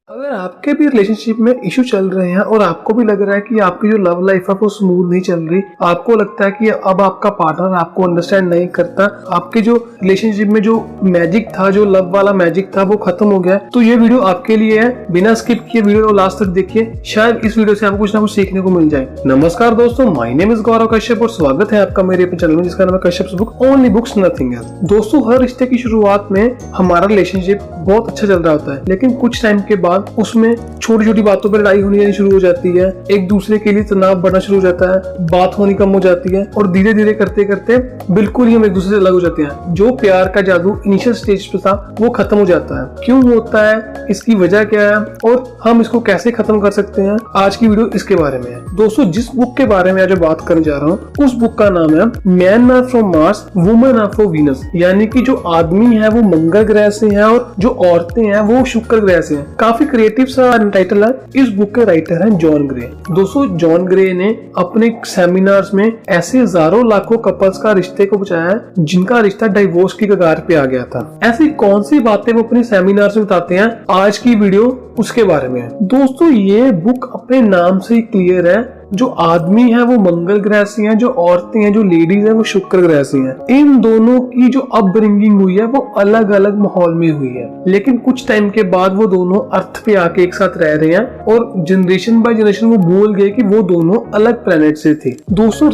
अगर आपके भी रिलेशनशिप में इशू चल रहे हैं और आपको भी लग रहा है कि आपकी जो लव लाइफ है वो स्मूथ नहीं चल रही, आपको लगता है कि अब आपका पार्टनर आपको अंडरस्टैंड नहीं करता, आपके जो रिलेशनशिप में जो मैजिक था, जो लव वाला मैजिक था वो खत्म हो गया, तो ये वीडियो आपके लिए है। बिना स्किप किए वीडियो को लास्ट तक देखिए, शायद इस वीडियो से आपको कुछ ना कुछ सीखने को मिल जाए। नमस्कार दोस्तों, माय नेम इज गौरव कश्यप और स्वागत है आपका मेरे अपने चैनल में जिसका नाम है Kashyap's book, only books nothing else. दोस्तों, हर रिश्ते की शुरुआत में हमारा रिलेशनशिप बहुत अच्छा चल रहा होता है, लेकिन कुछ टाइम के बाद उसमें छोटी छोटी बातों पर लड़ाई होनी शुरू हो जाती है, एक दूसरे के लिए तनाव बढ़ना शुरू हो जाता है, बात होनी कम हो जाती है और धीरे धीरे करते करते बिल्कुल ही हम एक दूसरे से अलग हो जाते हैं। जो प्यार का जादू इनिशियल स्टेज पे था वो खत्म हो जाता है। क्यों होता है, इसकी वजह क्या है और हम इसको कैसे खत्म कर सकते हैं, आज की वीडियो इसके बारे में है। दोस्तों, जिस बुक के बारे में आज बात करने जा रहा हूँ उस बुक का नाम है men are from Mars, women are from Venus. यानी कि जो आदमी है वो मंगल ग्रह से है और जो औरतें हैं वो शुक्र ग्रह से हैं। काफी क्रिएटिव सा टाइटल है। इस बुक के राइटर हैं जॉन ग्रे। दोस्तों, जॉन ग्रे ने अपने सेमिनार्स में ऐसे हजारों लाखों कपल्स का रिश्ते को बचाया है जिनका रिश्ता डाइवोर्स की कगार पे आ गया था। ऐसी कौन सी बातें वो अपने सेमिनार्स में बताते हैं, आज की वीडियो उसके बारे में है। दोस्तों, ये बुक अपने नाम से ही क्लियर है, जो आदमी है वो मंगल ग्रह से हैं, जो औरतें हैं, जो लेडीज हैं वो शुक्र ग्रह से हैं। इन दोनों की जो अपब्रिंगिंग हुई है वो अलग अलग माहौल में हुई है, लेकिन कुछ टाइम के बाद वो दोनों अर्थ पे आके एक साथ रह रहे हैं और जनरेशन बाय जनरेशन वो भूल गए कि वो दोनों अलग प्लेनेट से थे। दोस्तों,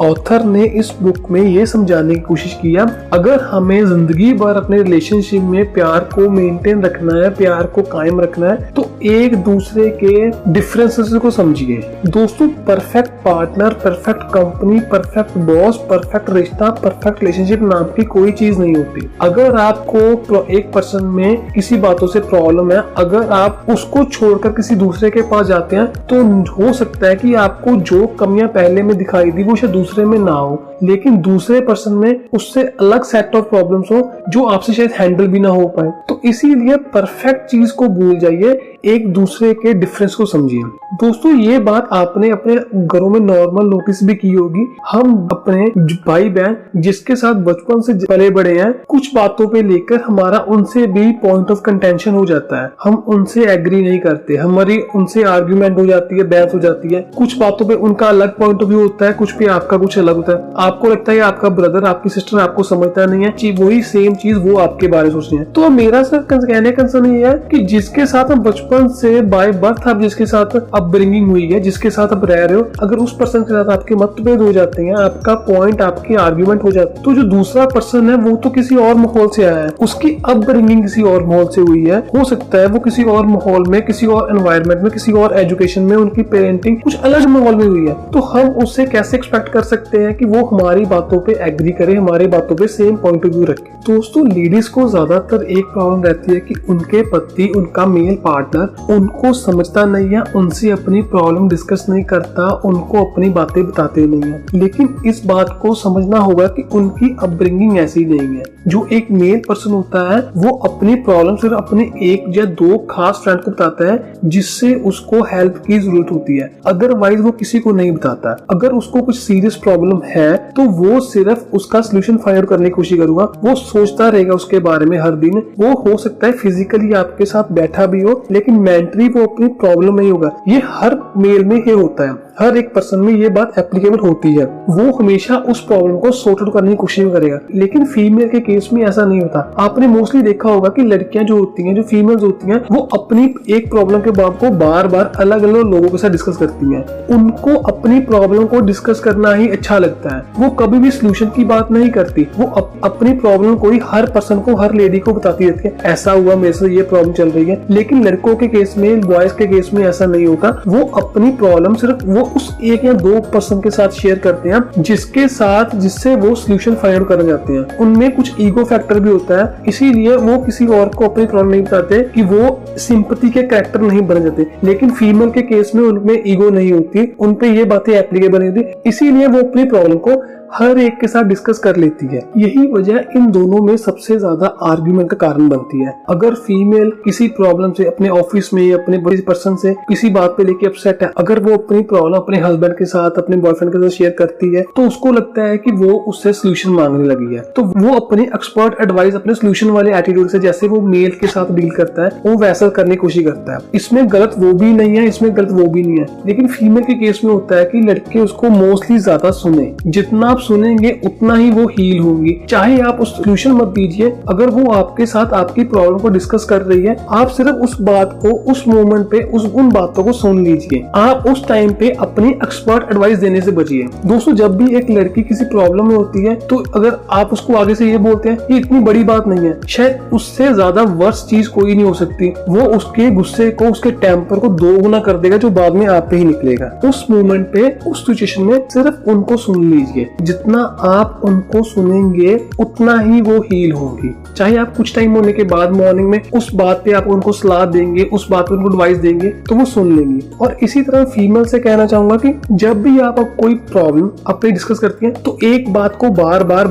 ऑथर ने इस बुक में ये समझाने की कोशिश किया, अगर हमें जिंदगी भर अपने रिलेशनशिप में प्यार को मेंटेन रखना है, प्यार को कायम रखना है, तो एक दूसरे के डिफरेंसेस को समझिए। दोस्तों, perfect partner, perfect company, perfect boss, perfect रिश्ता, परफेक्ट रिलेशनशिप नाम की कोई चीज नहीं होती। अगर आपको एक पर्सन में किसी बातों से प्रॉब्लम है, अगर आप उसको छोड़कर किसी दूसरे के पास जाते हैं, तो हो सकता है कि आपको जो कमियां पहले में दिखाई दी वो शायद दूसरे में ना हो, लेकिन दूसरे पर्सन में उससे अलग सेट ऑफ प्रॉब्लम्स हो जो आपसे शायद हैंडल भी ना हो पाए। तो इसीलिए परफेक्ट चीज को भूल जाइए, एक दूसरे के डिफरेंस को समझिए। दोस्तों, ये बात आपने अपने घरों में नॉर्मल नोटिस भी की होगी। हम अपने भाई बहन जिसके साथ बचपन से पले बड़े हैं, कुछ बातों पे लेकर हमारा उनसे भी पॉइंट ऑफ कंटेंशन हो जाता है, हम उनसे एग्री नहीं करते, हमारी उनसे आर्ग्यूमेंट हो जाती है, बहस हो जाती है। कुछ बातों पे उनका अलग पॉइंट ऑफ व्यू होता है, कुछ पे आपका कुछ अलग होता है। आपको लगता है आपका ब्रदर, आपकी सिस्टर आपको समझता नहीं है, वही सेम चीज वो आपके बारे में सोच रहे हैं। तो मेरा सर कहने का कंसर्न ये है कि जिसके साथ हम बचपन से बाय बर्थ, आप जिसके साथ अपब्रिंगिंग हुई है, जिसके साथ आप रह रहे हो, अगर उस पर्सन के साथ आपके मतभेद हो जाते हैं, आपका पॉइंट, आपके आर्ग्यूमेंट हो जाते हैं, तो जो दूसरा पर्सन है वो तो किसी और माहौल से आया है, उसकी अपब्रिंगिंग किसी और माहौल से हुई है। हो सकता है वो किसी और माहौल में, किसी और एनवायरनमेंट में, किसी और एजुकेशन में, उनकी पेरेंटिंग कुछ अलग माहौल में हुई है। तो हम उससे कैसे एक्सपेक्ट कर सकते हैं कि वो हमारी बातों पे एग्री करे, हमारी बातों पे सेम पॉइंट ऑफ व्यू रखे। दोस्तों, लेडीज को ज्यादातर एक प्रॉब्लम रहती है कि उनके पति, उनका मेल पार्टनर उनको समझता नहीं है, उनसे अपनी प्रॉब्लम डिस्कस नहीं करता, उनको अपनी बातें बताते नहीं है। लेकिन इस बात को समझना होगा कि उनकी अपब्रिंगिंग ऐसी नहीं है। जो एक मेल पर्सन होता है वो अपनी प्रॉब्लम सिर्फ अपने एक या दो खास फ्रेंड को बताता है जिससे उसको हेल्प की जरूरत होती है, अदरवाइज वो किसी को नहीं बताता। अगर उसको कुछ सीरियस प्रॉब्लम है तो वो सिर्फ उसका सोल्यूशन फाइंड आउट करने की कोशिश करूंगा, वो सोचता रहेगा उसके बारे में हर दिन। वो हो सकता है फिजिकली आपके साथ बैठा भी हो, लेकिन मेंटली वो अपनी प्रॉब्लम नहीं होगा। ये हर मेल में ही होता है, हर एक पर्सन में ये बात एप्लीकेबल होती है। वो हमेशा उस प्रॉब्लम को सॉर्ट आउट करने की कोशिश करेगा, लेकिन फीमेल के केस में ऐसा नहीं होता। आपने मोस्टली देखा होगा कि लड़कियां जो होती हैं, जो फीमेल्स होती हैं, वो अपनी एक प्रॉब्लम के बाद को बार बार अलग अलग लोगों के साथ डिस्कस करती हैं। उनको अपनी प्रॉब्लम को डिस्कस करना ही अच्छा लगता है, वो कभी भी सोल्यूशन की बात नहीं करती। वो अपनी प्रॉब्लम को ही हर पर्सन को, हर लेडी को बताती रहती है, ऐसा हुआ मेरे से, ये प्रॉब्लम चल रही है। लेकिन लड़कों के केस में, बॉयज के केस में ऐसा नहीं होता। वो अपनी प्रॉब्लम सिर्फ वो उस एक या दो पर्सन के साथ शेयर करते हैं जिससे वो सोल्यूशन फाइंड आउट करने जाते हैं। उनमें कुछ ईगो फैक्टर भी होता है, इसीलिए वो किसी और को अपनी प्रॉब्लम नहीं बताते कि वो सिंपैथी के कैरेक्टर नहीं बन जाते। लेकिन फीमेल के केस में उनमें ईगो नहीं होती, उनपे ये बातें एप्लीकेबल नहीं होती, इसीलिए वो अपनी प्रॉब्लम को हर एक के साथ डिस्कस कर लेती है। यही वजह इन दोनों में सबसे ज्यादा आर्ग्यूमेंट का कारण बनती है। अगर फीमेल किसी प्रॉब्लम से अपने ऑफिस में या अपने बड़े पर्सन से किसी बात पे लेके अपसेट है, अगर वो अपनी प्रॉब्लम अपने हस्बैंड के साथ, अपने बॉयफ्रेंड के साथ शेयर करती है, तो उसको लगता है कि वो उससे सोल्यूशन मांगने लगी है। तो वो अपनी एक्सपर्ट एडवाइस अपने सोल्यूशन वाले एटीट्यूड से, जैसे वो मेल के साथ डील करता है, वो वैसा करने की कोशिश करता है। इसमें गलत वो भी नहीं है, इसमें गलत वो भी नहीं है। लेकिन फीमेल के केस में होता है कि लड़के उसको मोस्टली ज्यादा सुने। जितना आप सुनेंगे उतना ही वो हील होंगी। चाहे आप उस सोल्यूशन मत दीजिए, अगर वो आपके साथ आपकी प्रॉब्लम को डिस्कस कर रही है, आप सिर्फ उस बात को, उस मोमेंट पे उन बातों को सुन लीजिए। आप उस टाइम पे अपनी एक्सपर्ट एडवाइस देने से बचिए। दोस्तों, जब भी एक लड़की किसी प्रॉब्लम में होती है, तो अगर आप उसको आगे से ये बोलते हैं ये इतनी बड़ी बात नहीं है, शायद उससे ज्यादा वर्स्ट चीज कोई नहीं हो सकती। वो उसके गुस्से को, उसके टेम्पर को 2 गुना कर देगा, जो बाद में आप पे ही निकलेगा। उस मोमेंट पे, उस सिचुएशन में सिर्फ उनको सुन लीजिए। जितना आप उनको सुनेंगे उतना ही वो हील होगी। चाहे आप कुछ टाइम होने के बाद मॉर्निंग में उस बात पे आप उनको सलाह देंगे, उस बात पे उनको एडवाइस देंगे, तो वो सुन लेंगे। और इसी तरह फीमेल से कहना चाहूंगा कि जब भी आप कोई प्रॉब्लम अपने डिस्कस करती हैं, तो एक बात को बार बार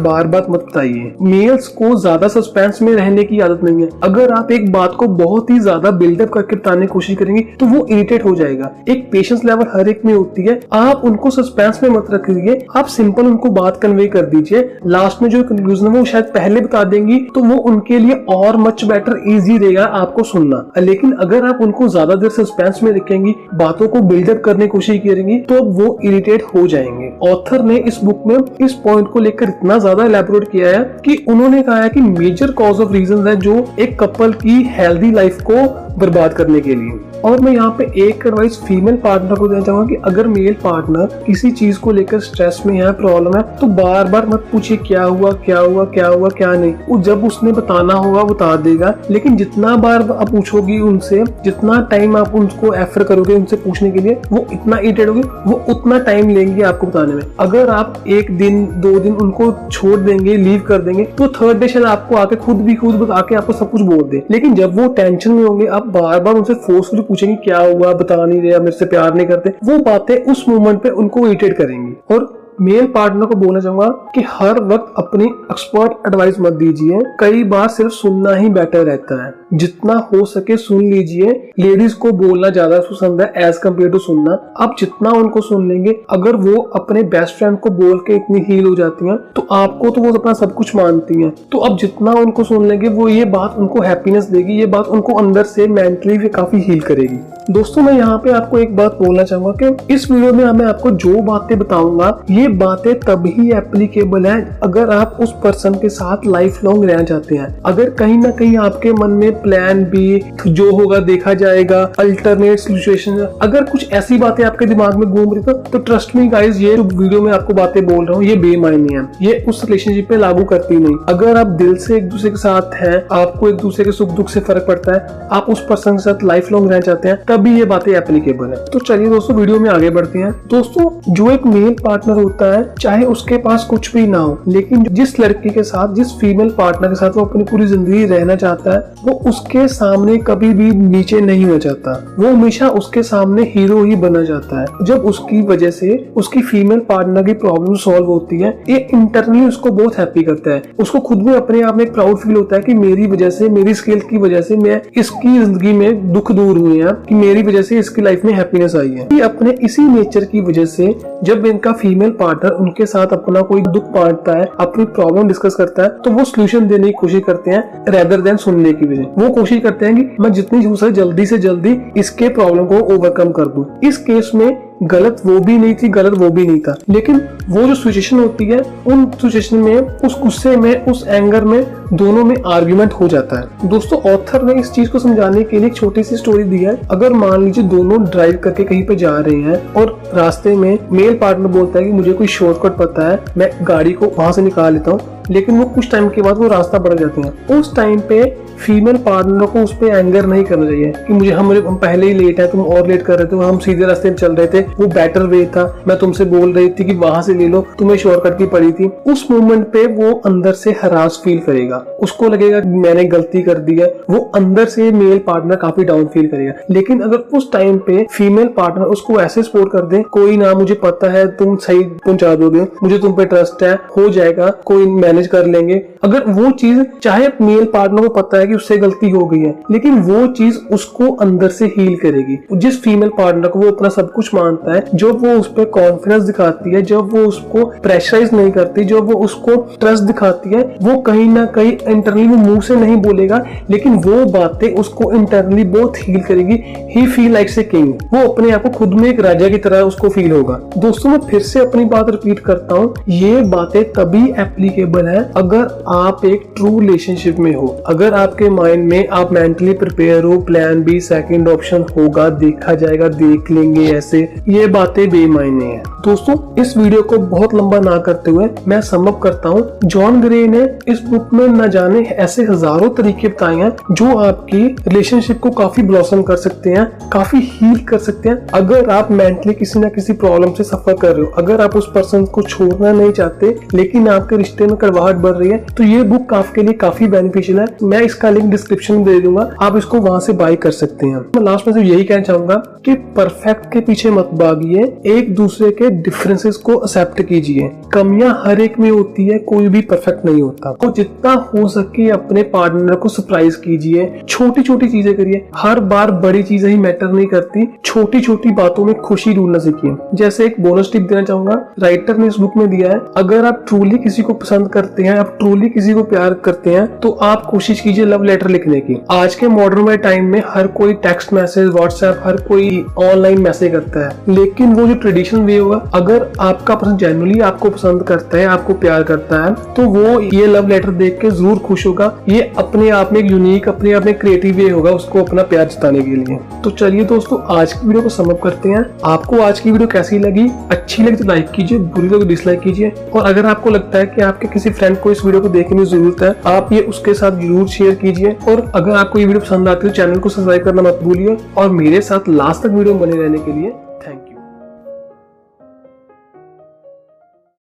मत बताइए। मेल्स को ज्यादा सस्पेंस में रहने की आदत नहीं है। अगर आप एक बात को बहुत ही ज्यादा बिल्डअप करके बताने की कोशिश करेंगे, तो वो इरिटेट हो जाएगा। एक पेशेंस लेवल हर एक में होती है। आप उनको सस्पेंस में मत रखिए, आप सिंपल उनको बात कन्वे कर दीजिए। लास्ट में जो कंक्लूजन है वो शायद पहले बता देंगी, तो वो उनके लिए और मच बेटर इजी रहेगा आपको सुनना। लेकिन अगर आप उनको ज्यादा देर सस्पेंस में रखेंगी, बातों को बिल्डअप करने की कोशिश करेंगी, तो वो इरिटेट हो जाएंगे। ऑथर ने इस बुक में इस पॉइंट को लेकर इतना ज्यादा एलैबोरेट किया है कि उन्होंने कहा है कि मेजर कॉज ऑफ रीजन है जो एक कपल की हेल्दी लाइफ को बर्बाद करने के लिए। और मैं यहाँ पे एक एडवाइस फीमेल पार्टनर को देना चाहूंगा कि अगर मेल पार्टनर किसी चीज को लेकर स्ट्रेस में है, प्रॉब्लम है, तो बार बार मत पूछिए क्या हुआ क्या नहीं। वो जब उसने बताना होगा बता देगा। लेकिन जितना बार आप पूछोगी उनसे, जितना टाइम आप उनको एफर करोगे उनसे पूछने के लिए, वो इतना इरिटेट होगी, वो उतना टाइम लेंगे आपको बताने में। अगर आप 1 दिन 2 दिन उनको छोड़ देंगे, लीव कर देंगे, तो थर्ड डे शायद आपको आके खुद बता के आपको सब कुछ बोल दे। लेकिन जब वो टेंशन में होंगे, आप बार बार उनसे फोर्सफुली पूछेंगे क्या हुआ, बता नहीं रहे, मेरे से प्यार नहीं करते, वो बातें उस मोमेंट पे उनको इरिटेट करेंगी। और मेल पार्टनर को बोलना चाहूंगा कि हर वक्त अपनी एक्सपर्ट एडवाइस मत दीजिए। कई बार सिर्फ सुनना ही बेटर रहता है। जितना हो सके सुन लीजिए। लेडीज को बोलना ज्यादा पसंद है एज कम्पेयर टू सुनना। आप जितना उनको सुन लेंगे, अगर वो अपने बेस्ट फ्रेंड को बोल के इतनी हील हो जाती हैं, तो आपको तो वो अपना सब कुछ मानती हैं। तो अब जितना उनको सुन लेंगे, वो ये बात उनको हैप्पीनेस देगी, ये बात उनको अंदर से मेंटली भी काफी हील करेगी। दोस्तों, मैं यहाँ पे आपको एक बात बोलना चाहूंगा कि इस वीडियो में मैं आपको जो बातें बताऊंगा, ये बातें तभी एप्लीकेबल है अगर आप उस पर्सन के साथ लाइफ लॉन्ग रहना चाहते हैं। अगर कहीं ना कहीं आपके मन में प्लान बी, जो होगा देखा जाएगा, अल्टरनेट सिचुएशन, अगर कुछ ऐसी बातें आपके दिमाग में घूम रही तो ट्रस्ट मी गाइस, ये जो वीडियो में आपको बातें बोल रहा हूँ ये बेमायने हैं। ये उस रिलेशनशिप पे लागू करती नहीं। अगर आप दिल से एक दूसरे के साथ हैं, आपको एक दूसरे के सुख दुख से फर्क पड़ता है, आप उस पर्सन के साथ लाइफ लॉन्ग रहना चाहते हैं, तभी ये बातें एप्लीकेबल है। तो चलिए दोस्तों, वीडियो में आगे बढ़ते हैं। दोस्तों, जो एक मेल पार्टनर होता है, चाहे उसके पास कुछ भी ना हो, लेकिन जिस लड़की के साथ, जिस फीमेल पार्टनर के साथ वो अपनी पूरी जिंदगी रहना चाहता है, वो उसके सामने कभी भी नीचे नहीं हो जाता। वो हमेशा उसके सामने हीरो ही बना जाता है। जब उसकी वजह से उसकी फीमेल पार्टनर की प्रॉब्लम सॉल्व होती है, ये इंटरनली उसको बहुत हैप्पी करता है। उसको खुद में अपने आप में एक प्राउड फील होता है कि मेरी वजह से, मेरी स्किल की वजह से मैं इसकी जिंदगी में दुख दूर हुए हैं, कि मेरी वजह से इसकी लाइफ में हैप्पीनेस आई है। अपने इसी नेचर की वजह से जब इनका फीमेल पार्टनर उनके साथ अपना कोई दुख बांटता है, अपनी प्रॉब्लम डिस्कस करता है, तो वो सोल्यूशन देने की कोशिश करते हैं रेदर देन सुनने की वजह। वो कोशिश करते हैं कि मैं जितनी हो सके जल्दी से जल्दी इसके प्रॉब्लम को ओवरकम कर दूं। इस केस में गलत वो भी नहीं थी, गलत वो भी नहीं था, लेकिन वो जो सिचुएशन होती है, उन सिचुएशन में, उस गुस्से में, उस एंगर में, दोनों में आर्ग्यूमेंट हो जाता है। दोस्तों, ऑथर ने इस चीज को समझाने के लिए एक छोटी सी स्टोरी दी है। अगर मान लीजिए दोनों ड्राइव करके कहीं पे जा रहे हैं और रास्ते में मेल पार्टनर बोलता है कि मुझे कोई शॉर्टकट पता है, मैं गाड़ी को वहां से निकाल लेता हूँ, लेकिन वो कुछ टाइम के बाद वो रास्ता बढ़ जाते हैं। उस टाइम पे फीमेल पार्टनर को उस पर एंगर नहीं करना चाहिए कि हम पहले ही लेट है, तुम और लेट कर रहे थे, हम सीधे रास्ते में चल रहे थे, वो बेटर वे था, मैं तुमसे बोल रही थी कि वहां से ले लो, तुम्हें शॉर्टकट की पड़ी थी। उस मोमेंट पे वो अंदर से हरास फील करेगा, उसको लगेगा कि मैंने गलती कर दी है, वो अंदर से मेल पार्टनर काफी डाउन फील करेगा। लेकिन अगर उस टाइम पे फीमेल पार्टनर उसको ऐसे सपोर्ट कर दे, कोई ना, मुझे पता है तुम सही पहुंचा दोगे, मुझे तुम पे ट्रस्ट है, हो जाएगा, कोई मैनेज कर लेंगे। अगर वो चीज, चाहे मेल पार्टनर को पता है कि उससे गलती हो गई है, लेकिन वो चीज उसको अंदर से हील करेगी। जिस फीमेल पार्टनर को वो अपना सब कुछ मानता है, जब वो उस पर कॉन्फिडेंस दिखाती है, जब वो उसको प्रेशराइज नहीं करती, जब वो उसको ट्रस्ट दिखाती है, वो कहीं ना कहीं इंटरनली वो मुंह से नहीं बोलेगा, लेकिन वो बातें उसको इंटरनली बहुत हील करेगी। ही फील लाइक ए किंग, वो अपने आप को खुद में एक राजा की तरह उसको फील होगा। दोस्तों मैं फिर से अपनी बात रिपीट करता हूँ, ये बातें तभी एप्लीकेबल है अगर आप एक ट्रू रिलेशनशिप में हो, अगर आपके माइंड में आप मेंटली प्रिपेयर हो, प्लान बी सेकंड ऑप्शन होगा, देखा जाएगा, देख लेंगे, ऐसे ये बातें बेमायने हैं। दोस्तों इस वीडियो को बहुत लंबा ना करते हुए मैं सम अप करता हूँ। जॉन ग्रे ने इस बुक में न जाने ऐसे हजारों तरीके बताए हैं जो आपकी रिलेशनशिप को काफी ब्लॉसम कर सकते हैं, काफी हील कर सकते हैं। अगर आप मेंटली किसी ना किसी प्रॉब्लम से सफर कर रहे हो, अगर आप उस पर्सन को छोड़ना नहीं चाहते लेकिन आपके रिश्ते में कड़वाहट बढ़ रही है, तो ये बुक आपके लिए काफी बेनिफिशियल है। मैं इसका लिंक डिस्क्रिप्शन में दे दूंगा, आप इसको वहां से बाय कर सकते हैं। मैं लास्ट में सिर्फ यही कहना चाहूंगा कि परफेक्ट के पीछे मत भागिए, एक दूसरे के डिफरेंसेस को एक्सेप्ट कीजिए। कमियां हर एक में होती है, कोई भी परफेक्ट नहीं होता। तो जितना हो सके अपने पार्टनर को सरप्राइज कीजिए, छोटी छोटी चीजें करिए। हर बार बड़ी चीजें ही मैटर नहीं करती, छोटी छोटी बातों में खुशी ढूंढना सीखिए। जैसे एक बोनस टिप देना चाहूंगा, राइटर ने इस बुक में दिया है, अगर आप ट्रूली किसी को पसंद करते हैं, आप ट्रूली किसी को प्यार करते हैं, तो आप कोशिश कीजिए लव लेटर लिखने की। आज के मॉडर्न टाइम में हर कोई टेक्स्ट मैसेज, व्हाट्सएप, हर कोई ऑनलाइन मैसेज करता है, लेकिन वो जो ट्रेडिशनल वे होगा, अगर आपका पर्सन जेन्युइनली आपको पसंद करता है, आपको प्यार करता है, तो वो ये लव लेटर देख के जरूर खुश होगा। ये अपने आप में एक यूनिक, अपने आप में क्रिएटिव वे होगा उसको अपना प्यार जताने के लिए। तो चलिए दोस्तों आज की वीडियो को सम अप करते हैं। आपको आज की वीडियो कैसी लगी? अच्छी लगी तो लाइक कीजिए, बुरी लगी तो डिसलाइक कीजिए। और अगर आपको लगता है कि आपके किसी फ्रेंड को इस वीडियो को देखने की जरूरत है, आप ये उसके साथ जरूर शेयर कीजिए। और अगर आपको ये वीडियो पसंद आती है तो चैनल को सब्सक्राइब करना मत भूलिए और मेरे साथ लास्ट तक वीडियो बने रहने के लिए